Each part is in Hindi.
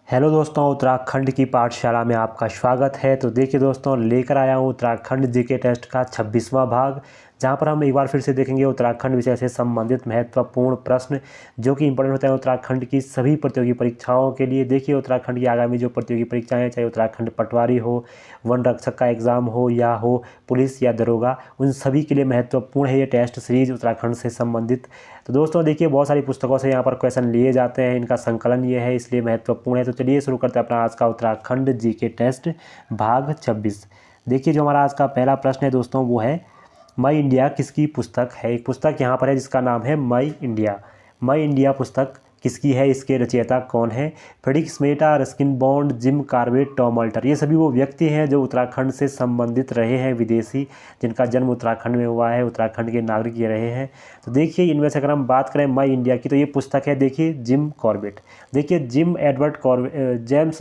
हेलो दोस्तों, उत्तराखंड की पाठशाला में आपका स्वागत है। तो देखिए दोस्तों, लेकर आया हूँ उत्तराखंड जीके टेस्ट का 26वां भाग, जहाँ पर हम एक बार फिर से देखेंगे उत्तराखंड विषय से संबंधित महत्वपूर्ण प्रश्न जो कि इंपॉर्टेंट होते हैं उत्तराखंड की सभी प्रतियोगी परीक्षाओं के लिए। देखिए उत्तराखंड की आगामी जो प्रतियोगी परीक्षाएं हैं, चाहे उत्तराखंड पटवारी हो, वन रक्षक का एग्ज़ाम हो या हो पुलिस या दरोगा, उन सभी के लिए महत्वपूर्ण है ये टेस्ट सीरीज उत्तराखंड से संबंधित। तो दोस्तों देखिए, बहुत सारी पुस्तकों से यहाँ पर क्वेश्चन लिए जाते हैं, इनका संकलन ये है, इसलिए महत्वपूर्ण है। तो चलिए शुरू करते हैं अपना आज का उत्तराखंड जीके टेस्ट भाग 26। देखिए, जो हमारा आज का पहला प्रश्न है दोस्तों, वो है माई इंडिया किसकी पुस्तक है। एक पुस्तक यहाँ पर है जिसका नाम है माई इंडिया। माई इंडिया पुस्तक किसकी है, इसके रचयिता कौन है? फ्रेडरिक स्मेटा, Ruskin Bond, Jim Corbett, Tom Alter. ये सभी वो व्यक्ति हैं जो उत्तराखंड से संबंधित रहे हैं, विदेशी जिनका जन्म उत्तराखंड में हुआ है, उत्तराखंड के नागरिक ये रहे हैं। तो देखिए, इनमें से अगर हम बात करें माई इंडिया की, तो ये पुस्तक है, देखिए, जिम कॉर्बेट। देखिए, जेम्स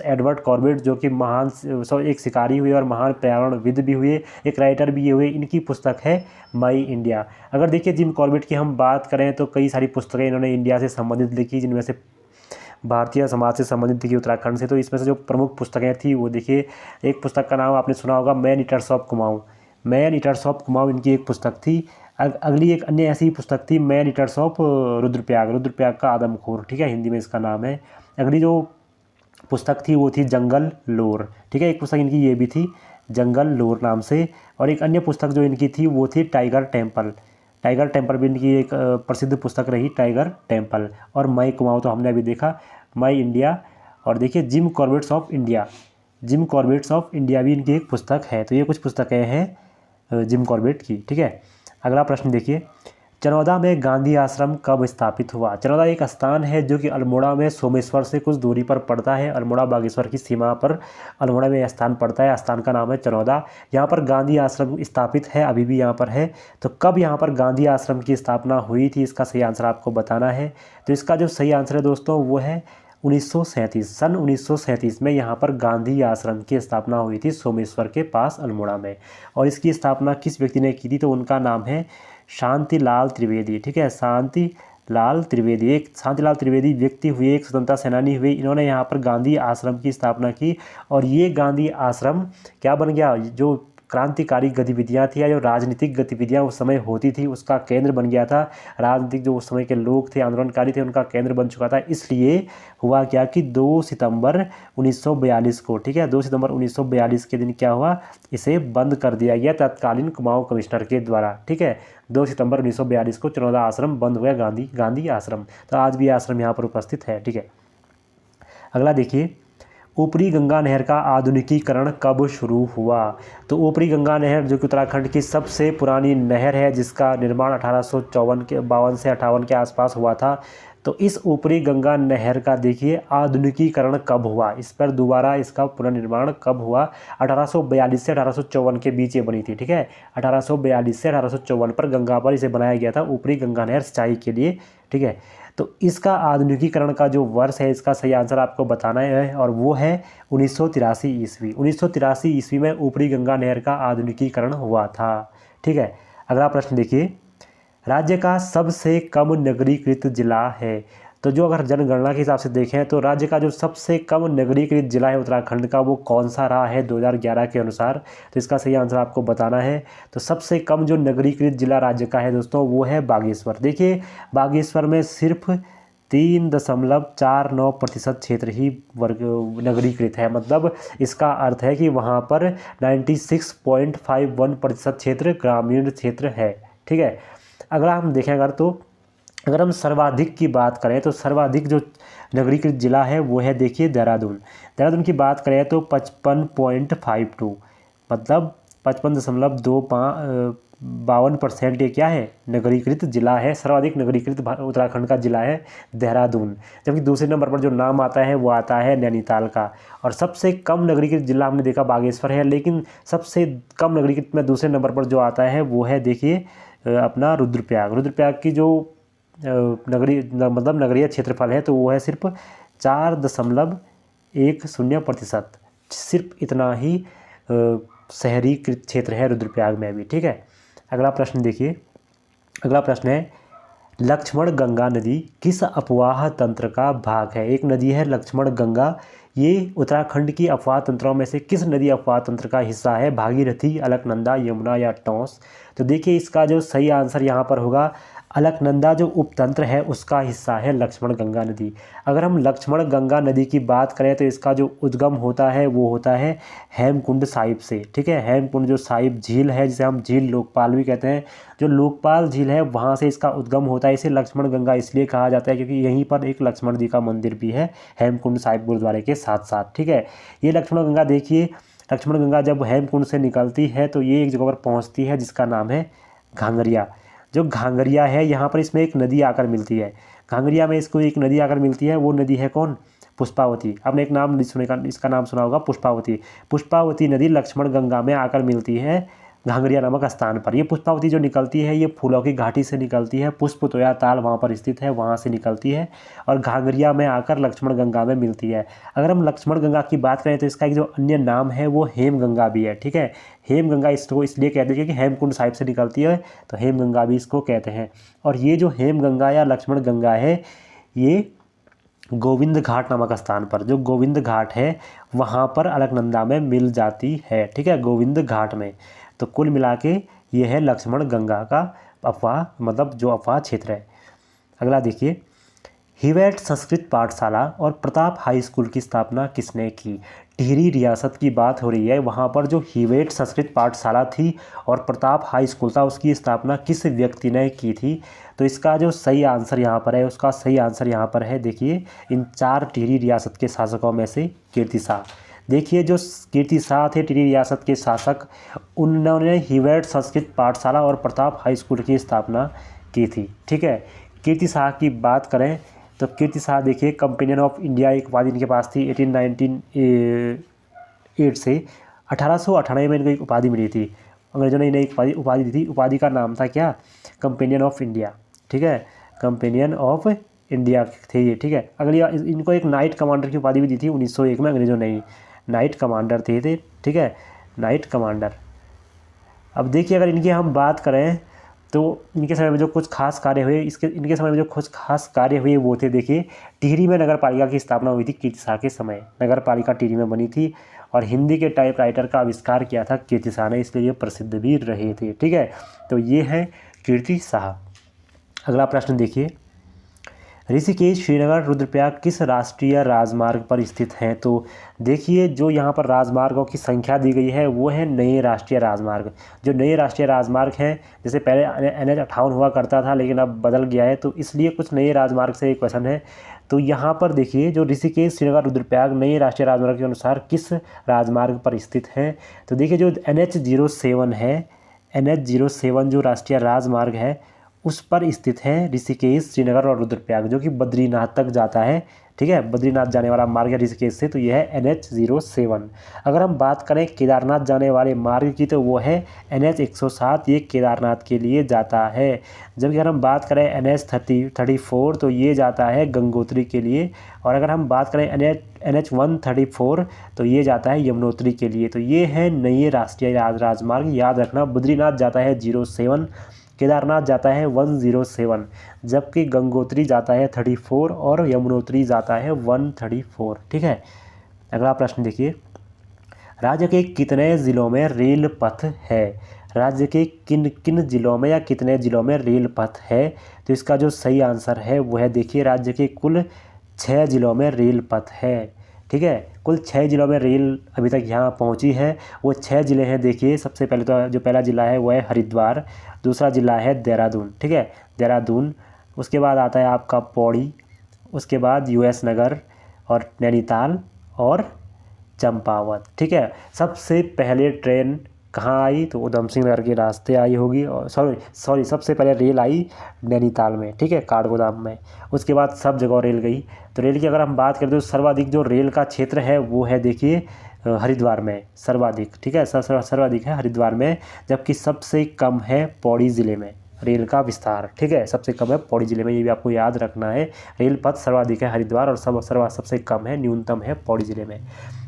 एडवर्ड कॉर्बेट, जो कि महान एक शिकारी हुए और महान पर्यावरणविद भी हुए, एक राइटर भी ये हुए, इनकी पुस्तक है माई इंडिया। अगर देखिए जिम कॉर्बेट की हम बात करें तो कई सारी पुस्तकें इन्होंने इंडिया से संबंधित लिखी, जिनमें से भारतीय समाज से संबंधित लिखी उत्तराखंड से। तो इसमें से जो प्रमुख पुस्तकें थी वो देखिए, एक पुस्तक का नाम आपने सुना होगा, man eaters of Kumaon. Man eaters of Kumaon इनकी एक पुस्तक थी। अगली एक अन्य ऐसी पुस्तक थी, मैन ईटर्स ऑफ रुद्रप्रयाग का आदमखोर, ठीक है, हिंदी में इसका नाम है। अगली जो पुस्तक थी वो थी जंगल लोर, ठीक है, एक पुस्तक इनकी ये भी थी, जंगल लोर नाम से। और एक अन्य पुस्तक जो इनकी थी वो थी टाइगर टेम्पल। टाइगर टेम्पल भी इनकी एक प्रसिद्ध पुस्तक रही, टाइगर टेम्पल। और माई कुमाऊँ तो हमने अभी देखा, माई इंडिया। और देखिए gym Corbett's of India, gym Corbett's of India भी इनकी एक पुस्तक है। तो ये कुछ पुस्तकें हैं जिम कॉर्बेट की, ठीक है। अगला प्रश्न देखिए, चनौदा में गांधी आश्रम कब स्थापित हुआ? चनौदा एक स्थान है जो कि अल्मोड़ा में सोमेश्वर से कुछ दूरी पर पड़ता है। अल्मोड़ा बागेश्वर की सीमा पर अल्मोड़ा में यह स्थान पड़ता है। स्थान का नाम है चनौदा। यहाँ पर गांधी आश्रम स्थापित है, अभी भी यहाँ पर है। तो कब यहाँ पर गांधी आश्रम की स्थापना हुई थी, इसका सही आंसर आपको बताना है। तो इसका जो सही आंसर है दोस्तों वो है 1937। सन 1937 में यहाँ पर गांधी आश्रम की स्थापना हुई थी सोमेश्वर के पास अल्मोड़ा में। और इसकी स्थापना किस व्यक्ति ने की थी? तो उनका नाम है शांतिलाल त्रिवेदी, ठीक है, शांतिलाल त्रिवेदी। एक शांतिलाल त्रिवेदी व्यक्ति हुए, एक स्वतंत्रता सेनानी हुए, इन्होंने यहाँ पर गांधी आश्रम की स्थापना की। और ये गांधी आश्रम क्या बन गया? जो क्रांतिकारी गतिविधियाँ थी या जो राजनीतिक गतिविधियाँ उस समय होती थी उसका केंद्र बन गया था। राजनीतिक जो उस समय के लोग थे, आंदोलनकारी थे, उनका केंद्र बन चुका था। इसलिए हुआ क्या कि 2 सितंबर 1942 को, ठीक है, 2 सितंबर 1942 के दिन क्या हुआ, इसे बंद कर दिया गया तत्कालीन कुमाऊं कमिश्नर के द्वारा, ठीक है। 2 सितंबर 1942 को चनौदा आश्रम बंद हुआ, गांधी आश्रम। तो आज भी आश्रम यहाँ पर उपस्थित है, ठीक है। अगला देखिए, ऊपरी गंगा नहर का आधुनिकीकरण कब शुरू हुआ? तो ऊपरी गंगा नहर जो कि उत्तराखंड की सबसे पुरानी नहर है, जिसका निर्माण 1852 से 58 के आसपास हुआ था। तो इस ऊपरी गंगा नहर का देखिए आधुनिकीकरण कब हुआ, इस पर दोबारा इसका पुनर्निर्माण कब हुआ? 1842 से 1854 के बीच ये बनी थी, ठीक है। 1842 से 1854 पर गंगा पर इसे बनाया गया था, ऊपरी गंगा नहर सिंचाई के लिए, ठीक है। तो इसका आधुनिकीकरण का जो वर्ष है, इसका सही आंसर आपको बताना है, और वो है 1983 ईस्वी। 1983 ईस्वी में ऊपरी गंगा नहर का आधुनिकीकरण हुआ था, ठीक है। अगला प्रश्न देखिए, राज्य का सबसे कम नगरीकृत जिला है। तो जो अगर जनगणना के हिसाब से देखें तो राज्य का जो सबसे कम नगरीकृत जिला है उत्तराखंड का, वो कौन सा रहा है 2011 के अनुसार? तो इसका सही आंसर आपको बताना है। तो सबसे कम जो नगरीकृत जिला राज्य का है दोस्तों, वो है बागेश्वर। देखिए, बागेश्वर में सिर्फ 3.49% क्षेत्र ही नगरीकृत है। मतलब इसका अर्थ है कि वहाँ पर 96.51% क्षेत्र ग्रामीण क्षेत्र है, ठीक है। अगर हम देखें अगर हम सर्वाधिक की बात करें तो सर्वाधिक जो नगरीकृत जिला है वो है, देखिए, देहरादून। देहरादून की बात करें तो 55.52, मतलब 55.52% ये क्या है, नगरीकृत जिला है। सर्वाधिक नगरीकृत उत्तराखंड का जिला है देहरादून। जबकि दूसरे नंबर पर जो नाम आता है वो आता है नैनीताल का। और सबसे कम नगरीकृत जिला हमने देखा बागेश्वर है, लेकिन सबसे कम नगरीकृत में दूसरे नंबर पर जो आता है वो है, देखिए, अपना रुद्रप्रयाग की जो नगरीय क्षेत्रफल है, तो वो है सिर्फ 4.10%, सिर्फ इतना ही शहरी क्षेत्र है रुद्रप्रयाग में भी, ठीक है। अगला प्रश्न देखिए, अगला प्रश्न है, लक्ष्मण गंगा नदी किस अफवाह तंत्र का भाग है? एक नदी है लक्ष्मण गंगा, ये उत्तराखंड की अफवाह तंत्रों में से किस नदी अफवाह तंत्र का हिस्सा है? भागीरथी, अलकनंदा, यमुना या टोंस? तो देखिए इसका जो सही आंसर यहाँ पर होगा अलकनंदा, जो उपतंत्र है उसका हिस्सा है लक्ष्मण गंगा नदी। अगर हम लक्ष्मण गंगा नदी की बात करें तो इसका जो उद्गम होता है वो होता है हेमकुंड साहिब से, ठीक है। हेमकुंड जो साहिब झील है, जिसे हम झील लोकपाल भी कहते हैं, जो लोकपाल झील है वहाँ से इसका उद्गम होता है। इसे लक्ष्मण गंगा इसलिए कहा जाता है क्योंकि यहीं पर एक लक्ष्मण जी का मंदिर भी है हेमकुंड साहिब गुरुद्वारे के साथ साथ, ठीक है। ये लक्ष्मण गंगा देखिए, लक्ष्मण गंगा जब हेमकुंड से निकलती है तो ये एक जगह पर पहुँचती है जिसका नाम है घांगरिया। जो घांगरिया है यहाँ पर इसमें एक नदी आकर मिलती है, घांगरिया में इसको एक नदी आकर मिलती है, वो नदी है कौन? पुष्पावती। आपने एक नाम सुनेगा, इसका नाम सुना होगा पुष्पावती। पुष्पावती नदी लक्ष्मण गंगा में आकर मिलती है घांगरिया नामक स्थान पर। ये पुष्पावती जो निकलती है ये फूलों की घाटी से निकलती है, पुष्पतोया ताल वहाँ पर स्थित है, वहाँ से निकलती है और घांगरिया में आकर लक्ष्मण गंगा में मिलती है। अगर हम लक्ष्मण गंगा की बात करें तो इसका एक जो अन्य नाम है वो हेम गंगा भी है, ठीक है। हेम गंगा इसको इसलिए कहते हैं कि हेमकुंड साहिब से निकलती है तो हेम गंगा भी इसको कहते हैं। और ये जो हेम गंगा या लक्ष्मण गंगा है ये गोविंद घाट नामक स्थान पर, जो गोविंद घाट है वहाँ पर अलकनंदा में मिल जाती है, ठीक है, गोविंद घाट में। तो कुल मिला के ये है लक्ष्मण गंगा का अफवाह, मतलब जो अफवाह क्षेत्र है। अगला देखिए, हिवैट संस्कृत पाठशाला और प्रताप हाई स्कूल की स्थापना किसने की? टिहरी रियासत की बात हो रही है, वहाँ पर जो हिवैट संस्कृत पाठशाला थी और प्रताप हाई स्कूल था उसकी स्थापना किस व्यक्ति ने की थी? तो इसका जो सही आंसर यहाँ पर है, उसका सही आंसर यहाँ पर है, देखिए इन 4 टिहरी रियासत के शासकों में से कीर्ति शाह। देखिए जो कीर्ति शाह थे टिहरी रियासत के शासक, उन्होंने हिवैट संस्कृत पाठशाला और प्रताप हाई स्कूल की स्थापना की थी, ठीक है। कीर्ति शाह की बात करें तो कीर्ति शाह देखिए कंपेनियन ऑफ इंडिया एक उपाधि इनके पास थी 1898 से 1898 में इनको एक उपाधि मिली थी, अंग्रेजों ने इन्हें एक उपाधि दी थी। उपाधि का नाम था क्या? कंपेनियन ऑफ इंडिया, ठीक है, कंपेनियन ऑफ इंडिया थे ये, ठीक है। अगली इनको एक नाइट कमांडर की उपाधि भी दी थी 1901 में अंग्रेजों ने, नाइट कमांडर थे, ठीक है, नाइट कमांडर। अब देखिए अगर इनकी हम बात करें तो इनके समय में जो कुछ खास कार्य हुए, इनके समय में जो कुछ खास कार्य हुए वो थे, देखिए टिहरी में नगर पालिका की स्थापना हुई थी कीर्ति शाह के समय, नगर पालिका टिहरी में बनी थी और हिंदी के टाइपराइटर का आविष्कार किया था कीर्ति शाह ने, इसलिए ये प्रसिद्ध भी रहे थे, ठीक है। तो ये है कीर्ति शाह। अगला प्रश्न देखिए, ऋषिकेश श्रीनगर रुद्रप्रयाग किस राष्ट्रीय राजमार्ग पर स्थित हैं? तो देखिए जो यहाँ पर राजमार्गों की संख्या दी गई है वो है नए राष्ट्रीय राजमार्ग। जो नए राष्ट्रीय राजमार्ग हैं, जैसे पहले NH 58 हुआ करता था लेकिन अब बदल गया है, तो इसलिए कुछ नए राजमार्ग से एक क्वेश्चन है। तो यहाँ पर देखिए जो ऋषिकेश श्रीनगर रुद्रप्रयाग नए राष्ट्रीय राजमार्ग के अनुसार किस राजमार्ग पर स्थित हैं? तो देखिए जो NH 07 है, NH 07 जो राष्ट्रीय राजमार्ग है उस पर स्थित है ऋषिकेश श्रीनगर और रुद्रप्रयाग, जो कि बद्रीनाथ तक जाता है, ठीक है, बद्रीनाथ जाने वाला मार्ग है ऋषिकेश से, तो यह है NH 07। अगर हम बात करें केदारनाथ जाने वाले मार्ग की तो वो है NH 107, ये केदारनाथ के लिए जाता है। जबकि अगर हम बात करें NH 34 तो ये जाता है गंगोत्री के लिए, और अगर हम बात करें NH 134 तो ये जाता है यमुनोत्री के लिए। तो ये है नए राष्ट्रीय राजमार्ग, याद रखना, बद्रीनाथ जाता है 07, केदारनाथ जाता है 107, जबकि गंगोत्री जाता है 34 और यमुनोत्री जाता है 134, ठीक है। अगला प्रश्न देखिए, राज्य के कितने ज़िलों में रेल पथ है? राज्य के किन किन ज़िलों में या कितने ज़िलों में रेल पथ है? तो इसका जो सही आंसर है वो है, देखिए राज्य के कुल 6 ज़िलों में रेल पथ है, ठीक है, कुल 6 ज़िलों में रेल अभी तक यहाँ पहुँची है। वो 6 ज़िले हैं, देखिए सबसे पहले तो जो पहला ज़िला है वो है हरिद्वार, दूसरा ज़िला है देहरादून, ठीक है, देहरादून, उसके बाद आता है आपका पौड़ी, उसके बाद US नगर और नैनीताल और चंपावत, ठीक है। सबसे पहले ट्रेन कहाँ आई? तो उधम सिंह नगर के रास्ते आई होगी, और सॉरी सबसे पहले रेल आई नैनीताल में, ठीक है, काठगोदाम में, उसके बाद सब जगह रेल गई। तो रेल की अगर हम बात करें तो सर्वाधिक जो रेल का क्षेत्र है वो है देखिए हरिद्वार में सर्वाधिक, ठीक है, सर्वाधिक है हरिद्वार में, जबकि सबसे कम है पौड़ी ज़िले में रेल का विस्तार, ठीक है, सबसे कम है पौड़ी ज़िले में, ये भी आपको याद रखना है। रेल पथ सर्वाधिक है हरिद्वार और सबसे कम है, न्यूनतम है पौड़ी ज़िले में।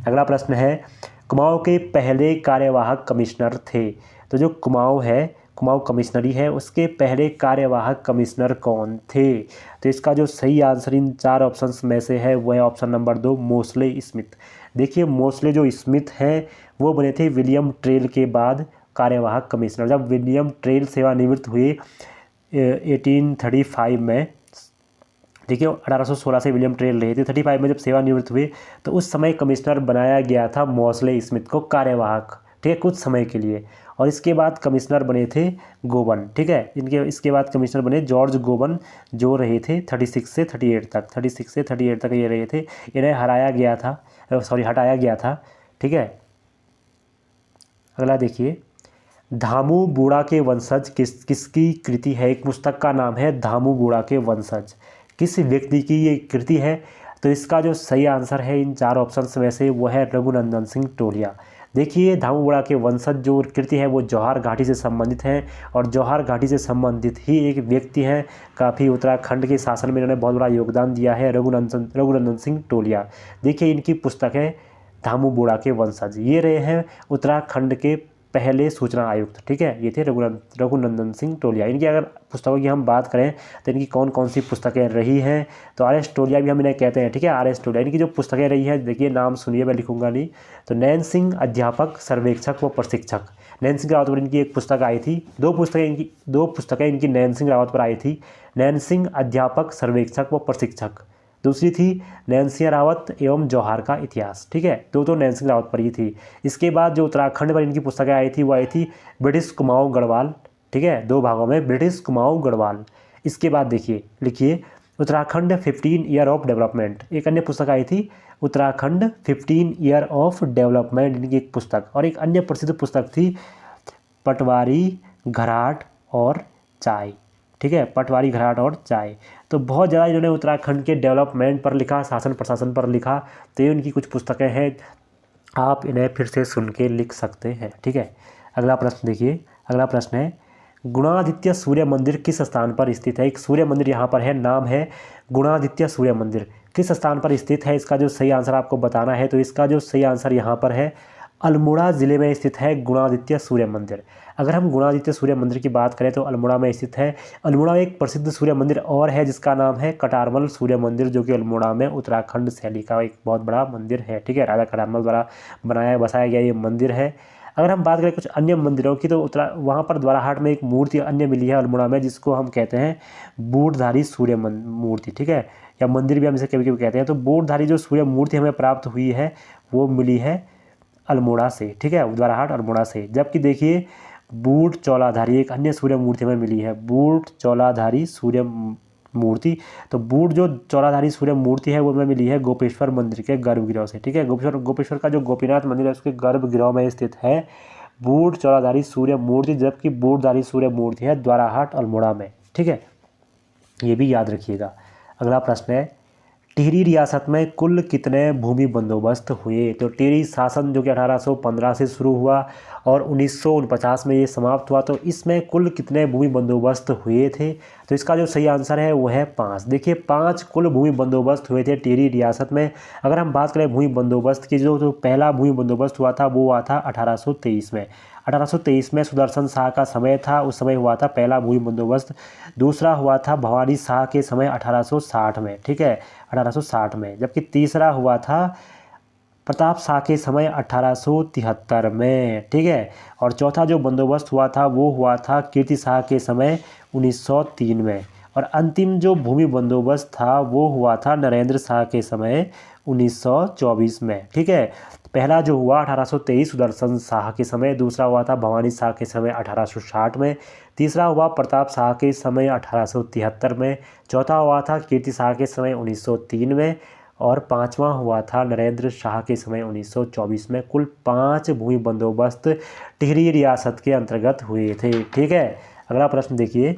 अगला प्रश्न है, कुमाऊं के पहले कार्यवाहक कमिश्नर थे? तो जो कुमाऊं है, कुमाऊं कमिश्नरी है उसके पहले कार्यवाहक कमिश्नर कौन थे? तो इसका जो सही आंसर इन 4 ऑप्शंस में से है वो है ऑप्शन नंबर 2 मोस्ले स्मिथ। देखिए मोस्ले जो स्मिथ हैं वो बने थे विलियम ट्रेल के बाद कार्यवाहक कमिश्नर। जब विलियम ट्रेल सेवानिवृत्त हुए 1835 में, देखिए 1816 से विलियम ट्रेल रहे थे, 35 में जब सेवानिवृत्त हुए तो उस समय कमिश्नर बनाया गया था मोस्ले स्मिथ को कार्यवाहक, ठीक है, कुछ समय के लिए। और इसके बाद कमिश्नर बने थे गोवन, ठीक है, इनके इसके बाद कमिश्नर बने जॉर्ज गोवन जो रहे थे 36 से 38 तक ये रहे थे। इन्हें हटाया गया था, ठीक है। अगला देखिए, धामू बूढ़ा के वंशज किसकी कृति है? एक पुस्तक का नाम है धामू बूढ़ा के वंशज, किस व्यक्ति की ये कृति है? तो इसका जो सही आंसर है इन 4 ऑप्शंस में से वो है रघुनंदन सिंह टोलिया। देखिए धामू बूढ़ा के वंशज जो कृति है वो जौहर घाटी से संबंधित है, और जौहर घाटी से संबंधित ही एक व्यक्ति हैं, काफ़ी उत्तराखंड के शासन में इन्होंने बहुत बड़ा योगदान दिया है, रघुनंदन सिंह टोलिया। देखिए इनकी पुस्तक है धामू बूढ़ा के वंशज। ये रहे हैं उत्तराखंड के पहले सूचना आयुक्त, ठीक है, ये थे रघुनंदन सिंह टोलिया। इनकी अगर पुस्तकों की हम बात करें तो इनकी कौन कौन सी पुस्तकें रही हैं, तो आर.एस. टोलिया भी हम इन्हें कहते हैं, ठीक है, आर.एस. टोलिया। इनकी जो पुस्तकें रही हैं, देखिए नाम सुनिए, मैं लिखूंगा नहीं, तो नैन सिंह अध्यापक सर्वेक्षक व प्रशिक्षक, नैन सिंह रावत पर इनकी एक पुस्तक आई थी। दो पुस्तकें इनकी नैन सिंह रावत पर आई थी, नैन सिंह अध्यापक सर्वेक्षक व प्रशिक्षक। दूसरी थी नैन सिंह रावत एवं जौहर का इतिहास, ठीक है, दो नैन सिंह रावत पर ही थी। इसके बाद जो उत्तराखंड पर इनकी पुस्तकें आई थी वो आई थी ब्रिटिश कुमाऊं गढ़वाल, ठीक है, 2 भागों में ब्रिटिश कुमाऊं गढ़वाल। इसके बाद देखिए लिखिए उत्तराखंड 15 ईयर ऑफ डेवलपमेंट, एक अन्य पुस्तक आई थी उत्तराखंड 15 ईयर ऑफ डेवलपमेंट, इनकी एक पुस्तक। और एक अन्य प्रसिद्ध पुस्तक थी पटवारी घराट और चाय, ठीक है, पटवारी घराट और चाय। तो बहुत ज़्यादा इन्होंने उत्तराखंड के डेवलपमेंट पर लिखा, शासन प्रशासन पर लिखा, तो ये उनकी कुछ पुस्तकें हैं, आप इन्हें फिर से सुन के लिख सकते हैं, ठीक है। अगला प्रश्न देखिए, अगला प्रश्न है गुणादित्य सूर्य मंदिर किस स्थान पर स्थित है? एक सूर्य मंदिर यहाँ पर है, नाम है गुणादित्य सूर्य मंदिर, किस स्थान पर स्थित है? इसका जो सही आंसर आपको बताना है, तो इसका जो सही आंसर यहाँ पर है अल्मोड़ा ज़िले में स्थित है गुणादित्य सूर्य मंदिर। अगर हम गुणादित्य सूर्य मंदिर की बात करें तो अल्मोड़ा में स्थित है। अल्मोड़ा एक प्रसिद्ध सूर्य मंदिर और है जिसका नाम है कटारमल सूर्य मंदिर, जो कि अल्मोड़ा में उत्तराखंड शैली का एक बहुत बड़ा मंदिर है, ठीक है, राजा कटारमल द्वारा बसाया गया ये मंदिर है। अगर हम बात करें कुछ अन्य मंदिरों की, तो वहाँ पर द्वाराहाट में एक मूर्ति अन्य मिली है अल्मोड़ा में, जिसको हम कहते हैं बूढ़धारी सूर्य मूर्ति, ठीक है, या मंदिर भी हम इसे कभी कभी कहते हैं। तो बूढ़धारी जो सूर्य मूर्ति हमें प्राप्त हुई है वो मिली है अल्मोड़ा से, ठीक है, द्वाराहाट अल्मोड़ा से। जबकि देखिए बूढ़ चौलाधारी एक अन्य सूर्य मूर्ति हमें मिली है, बूढ़ चौलाधारी सूर्य मूर्ति। तो बूढ़ जो चौलाधारी सूर्य मूर्ति है वो हमें मिली है गोपेश्वर मंदिर के गर्भगृह से, ठीक है, गोपेश्वर का जो गोपीनाथ मंदिर है उसके गर्भगृह में स्थित है बूढ़ चौलाधारी सूर्य मूर्ति, जबकि बूढ़धारी सूर्य मूर्ति है द्वाराहाट अल्मोड़ा में, ठीक है, ये भी याद रखिएगा। अगला प्रश्न है टिहरी रियासत में कुल कितने भूमि बंदोबस्त हुए? तो टिहरी शासन जो कि 1815 से शुरू हुआ और 1949 में ये समाप्त हुआ, तो इसमें कुल कितने भूमि बंदोबस्त हुए थे? तो इसका जो सही आंसर है वो है 5। देखिए 5 कुल भूमि बंदोबस्त हुए थे टिहरी रियासत में। अगर हम बात करें भूमि बंदोबस्त की, जो पहला भूमि बंदोबस्त हुआ था वो हुआ था 1823 में। 1823 में सुदर्शन शाह का समय था, उस समय हुआ था पहला भूमि बंदोबस्त। दूसरा हुआ था भवानी शाह के समय 1860 में, ठीक है, 1860 में। जबकि तीसरा हुआ था प्रताप शाह के समय 1873 में, ठीक है। और चौथा जो बंदोबस्त हुआ था वो हुआ था कीर्ति शाह के समय 1903 में। और अंतिम जो भूमि बंदोबस्त था वो हुआ था नरेंद्र शाह के समय 1924 में, ठीक है। पहला जो हुआ 1823 सुदर्शन शाह के समय, दूसरा हुआ था भवानी शाह के समय 1860 में, तीसरा हुआ प्रताप शाह के समय 1873 में, चौथा हुआ था कीर्ति शाह के समय 1903 में, और पांचवा हुआ था नरेंद्र शाह के समय 1924 में। कुल 5 भूमि बंदोबस्त टिहरी रियासत के अंतर्गत हुए थे, ठीक है। अगला प्रश्न देखिए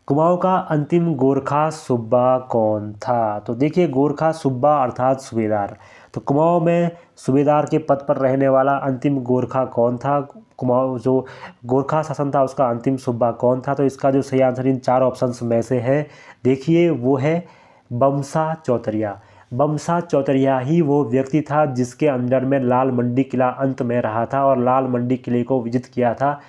कुमाऊं का अंतिम गोरखा सूबा कौन था? तो देखिए गोरखा सूबा अर्थात सूबेदार। तो कुमाऊं में सूबेदार के पद पर रहने वाला अंतिम गोरखा कौन था? कुमाऊं जो गोरखा शासन था उसका अंतिम सूबा कौन था? तो इसका जो सही आंसर इन 4 ऑप्शंस में से है, देखिए वो है बमसा चौतरिया। बमसा चौतरिया ही वो व्यक्ति था जिसके अंडर में लाल मंडी किला अंत में रहा था और लाल मंडी किले को विजित किया था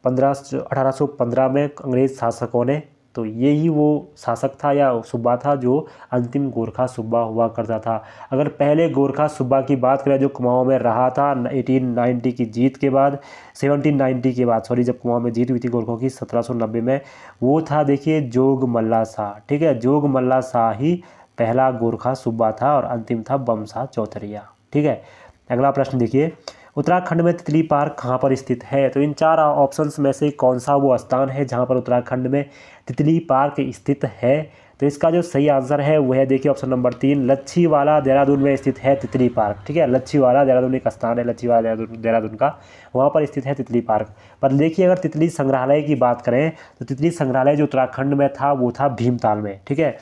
1815 में अंग्रेज़ शासकों ने, तो यही वो शासक था या सूबा था जो अंतिम गोरखा सूबा हुआ करता था। अगर पहले गोरखा सूबा की बात करें जो कुमाऊं में रहा था 1890 की जीत के बाद, 1790 के बाद सॉरी, जब कुमाऊं में जीत हुई थी गोरखों की 1790 में, वो था देखिए जोग मल्ला शाह। ठीक है, जोग मल्ला शाह ही पहला गोरखा सूबा था और अंतिम था बमशाह चौधरी। ठीक है, अगला प्रश्न देखिए, उत्तराखंड में तितली पार्क कहाँ पर स्थित है? तो इन चार ऑप्शंस में से कौन सा वो स्थान है जहाँ पर उत्तराखंड में तितली पार्क स्थित है? तो इसका जो सही आंसर है वो है देखिए ऑप्शन नंबर 3, लच्छीवाला देहरादून में स्थित है तितली पार्क। ठीक है, लच्छीवाला देहरादून एक स्थान है, लच्छीवाला देहरादून का, वहाँ पर स्थित है तितली पार्क। पर देखिए अगर तितली संग्रहालय की बात करें तो तितली संग्रहालय जो उत्तराखंड में था वो था भीमताल में। ठीक है,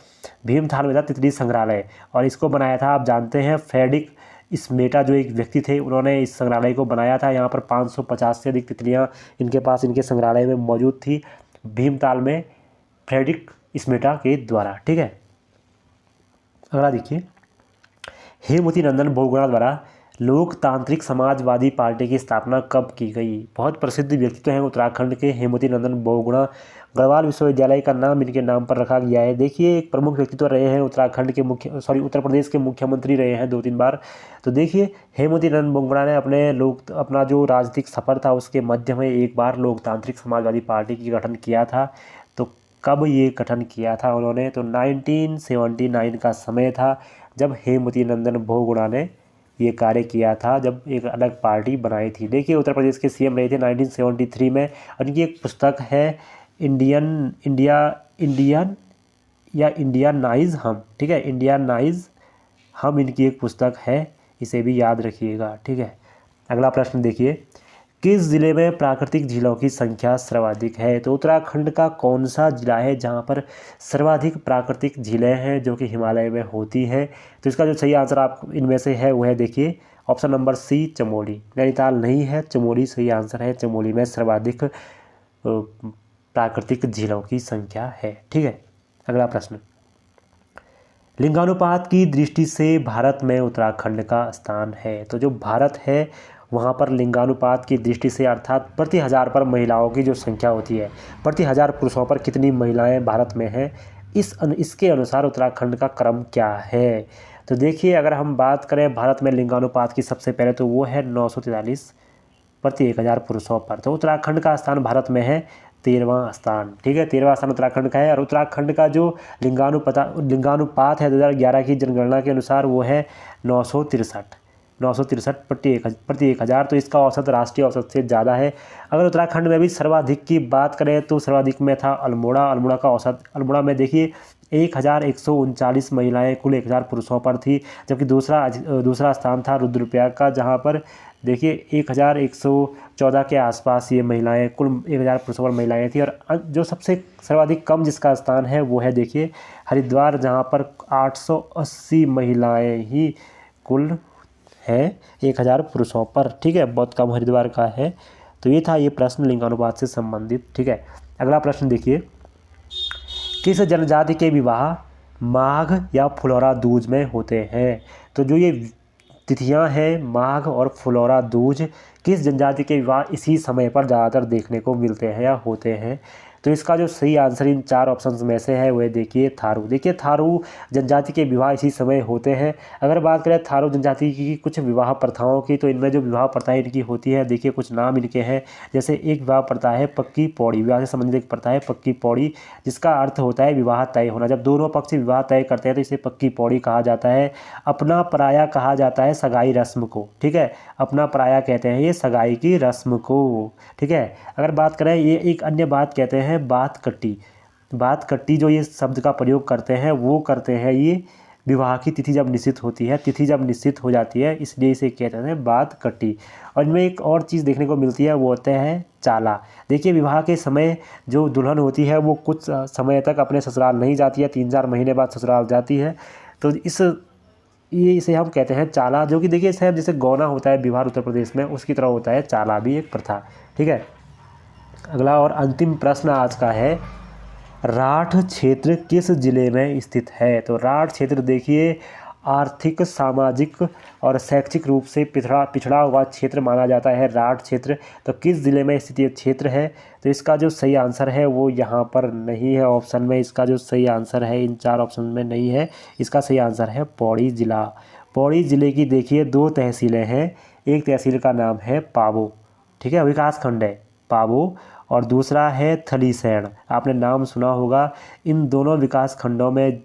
भीमताल में था तितली संग्रहालय, और इसको बनाया था आप जानते हैं फ्रेडरिक स्मेटा जो एक व्यक्ति थे, उन्होंने इस संग्रहालय को बनाया था। यहाँ पर 550 से अधिक तितलियाँ इनके पास इनके संग्रहालय में मौजूद थी भीमताल में, फ्रेडरिक स्मेटा के द्वारा। ठीक है, अगला देखिए, हेमवती नंदन बहुगुणा द्वारा लोकतांत्रिक समाजवादी पार्टी की स्थापना कब की गई? बहुत प्रसिद्ध व्यक्तित्व हैं उत्तराखंड के हेमवती नंदन बहुगुणा। गढ़वाल विश्वविद्यालय का नाम इनके नाम पर रखा गया है। देखिए एक प्रमुख व्यक्तित्व रहे हैं उत्तराखंड के उत्तर प्रदेश के मुख्यमंत्री रहे हैं 2-3 बार। तो देखिए हेमवती नंदन बहुगुणा ने अपना जो राजनीतिक सफ़र था उसके मध्य में एक बार लोकतांत्रिक समाजवादी पार्टी की गठन किया था। तो कब ये गठन किया था उन्होंने? तो 1979 का समय था जब हेमवती नंदन बहुगुणा ने ये कार्य किया था, जब एक अलग पार्टी बनाई थी। देखिए उत्तर प्रदेश के सीएम रहे थे 1973 में। उनकी एक पुस्तक है इंडियनाइज हम। ठीक है, इंडियनाइज हम इनकी एक पुस्तक है, इसे भी याद रखिएगा। ठीक है, अगला प्रश्न देखिए, किस ज़िले में प्राकृतिक झीलों की संख्या सर्वाधिक है? तो उत्तराखंड का कौन सा जिला है जहाँ पर सर्वाधिक प्राकृतिक झीलें हैं जो कि हिमालय में होती हैं? तो इसका जो सही आंसर आप इनमें से है वो है देखिए option number C, Chamoli. Nainital नहीं है, चमोली सही आंसर है। चमोली में सर्वाधिक प्राकृतिक झीलों की संख्या है। ठीक है, अगला प्रश्न, लिंगानुपात की दृष्टि से भारत में उत्तराखंड का स्थान है? तो जो भारत है वहाँ पर लिंगानुपात की दृष्टि से अर्थात प्रति हज़ार पर महिलाओं की जो संख्या होती है, प्रति हज़ार पुरुषों पर कितनी महिलाएं भारत में हैं, इसके अनुसार उत्तराखंड का क्रम क्या है? तो देखिए अगर हम बात करें भारत में लिंगानुपात की सबसे पहले तो वो है 943 प्रति 1000 पुरुषों पर। तो उत्तराखंड का स्थान भारत में है 13वां स्थान। ठीक है, 13वां स्थान उत्तराखंड का है। और उत्तराखंड का जो लिंगानुपात है 2011 की जनगणना के अनुसार वो है 963 प्रति 1000। तो इसका औसत राष्ट्रीय औसत से ज़्यादा है। अगर उत्तराखंड में भी सर्वाधिक की बात करें तो सर्वाधिक में था अल्मोड़ा का औसत। अल्मोड़ा में देखिए 1139 महिलाएं कुल 1000 पुरुषों पर थी, जबकि दूसरा स्थान था रुद्रप्रयाग का, जहां पर देखिए 1114 के आसपास ये महिलाएं कुल 1000 पुरुषों पर महिलाएं थी। और जो सबसे सर्वाधिक कम जिसका स्थान है वो है देखिए हरिद्वार, जहां पर 880 महिलाएं ही कुल है 1000 पुरुषों पर। ठीक है, बहुत कम हरिद्वार का है। तो ये था ये प्रश्न लिंगानुपात से संबंधित। ठीक है, अगला प्रश्न देखिए, किस जनजाति के विवाह माघ या फुलौरा दूज में होते हैं? तो जो ये तिथियां हैं माघ और फुलौरा दूज, किस जनजाति के विवाह इसी समय पर ज़्यादातर देखने को मिलते हैं या होते हैं? तो इसका जो सही आंसर इन 4 ऑप्शंस में से है वह देखिए थारू। देखिए थारू जनजाति के विवाह इसी समय होते हैं। अगर बात करें थारू जनजाति की कुछ विवाह प्रथाओं की, तो इनमें जो विवाह प्रथाएं इनकी होती है देखिए कुछ नाम इनके हैं। जैसे एक विवाह प्रथा है पक्की पौड़ी, विवाह से संबंधित एक प्रथा है पक्की पौड़ी, जिसका अर्थ होता है विवाह तय होना। जब दोनों पक्ष विवाह तय करते हैं तो इसे पक्की पौड़ी कहा जाता है। अपना पराया कहा जाता है सगाई रस्म को। ठीक है, अपना पराया कहते हैं ये सगाई की रस्म को। ठीक है, अगर बात करें ये एक अन्य बात कहते हैं बात कट्टी जो ये शब्द का प्रयोग करते हैं वो करते हैं ये विवाह की तिथि जब निश्चित होती है, तिथि जब निश्चित हो जाती है, इसलिए इसे कहते हैं बात कट्टी। और इनमें एक और चीज़ देखने को मिलती है वो होता है चाला। देखिए विवाह के समय जो दुल्हन होती है वो कुछ समय तक अपने ससुराल नहीं जाती है, 3-4 महीने बाद ससुराल जाती है। तो इसे हम कहते हैं चाला, जो कि देखिए शायद जैसे गौना होता है बिहार उत्तर प्रदेश में, उसकी तरह होता है चाला भी एक प्रथा। ठीक है, अगला और अंतिम प्रश्न आज का है, राठ क्षेत्र किस जिले में स्थित है? तो राठ क्षेत्र देखिए आर्थिक, सामाजिक और शैक्षिक रूप से पिछड़ा हुआ क्षेत्र माना जाता है राठ क्षेत्र। तो किस ज़िले में स्थित ये क्षेत्र है? तो इसका जो सही आंसर है वो यहाँ पर नहीं है ऑप्शन में। इसका जो सही आंसर है इन 4 ऑप्शन में नहीं है। इसका सही आंसर है पौड़ी ज़िला। पौड़ी ज़िले की देखिए 2 तहसीलें हैं। एक तहसील का नाम है पाबो, ठीक है, विकास खंड है पाबो, और दूसरा है थलीसैंण, आपने नाम सुना होगा। इन दोनों विकास खंडों में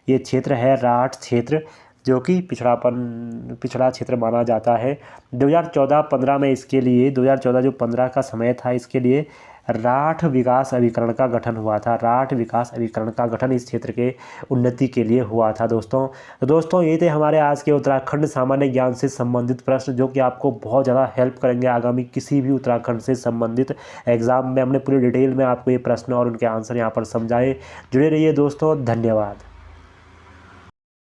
ये क्षेत्र है राठ क्षेत्र, जो कि पिछड़ा क्षेत्र माना जाता है। 2014-15 में इसके लिए 2014 जो 15 का समय था इसके लिए राठ विकास अभिकरण का गठन हुआ था। राठ विकास अभिकरण का गठन इस क्षेत्र के उन्नति के लिए हुआ था दोस्तों। तो दोस्तों ये थे हमारे आज के उत्तराखंड सामान्य ज्ञान से संबंधित प्रश्न, जो कि आपको बहुत ज़्यादा हेल्प करेंगे आगामी किसी भी उत्तराखंड से संबंधित एग्ज़ाम में। हमने पूरी डिटेल में आपको ये प्रश्न और उनके आंसर यहाँ पर समझाए। जुड़े रहिए दोस्तों, धन्यवाद।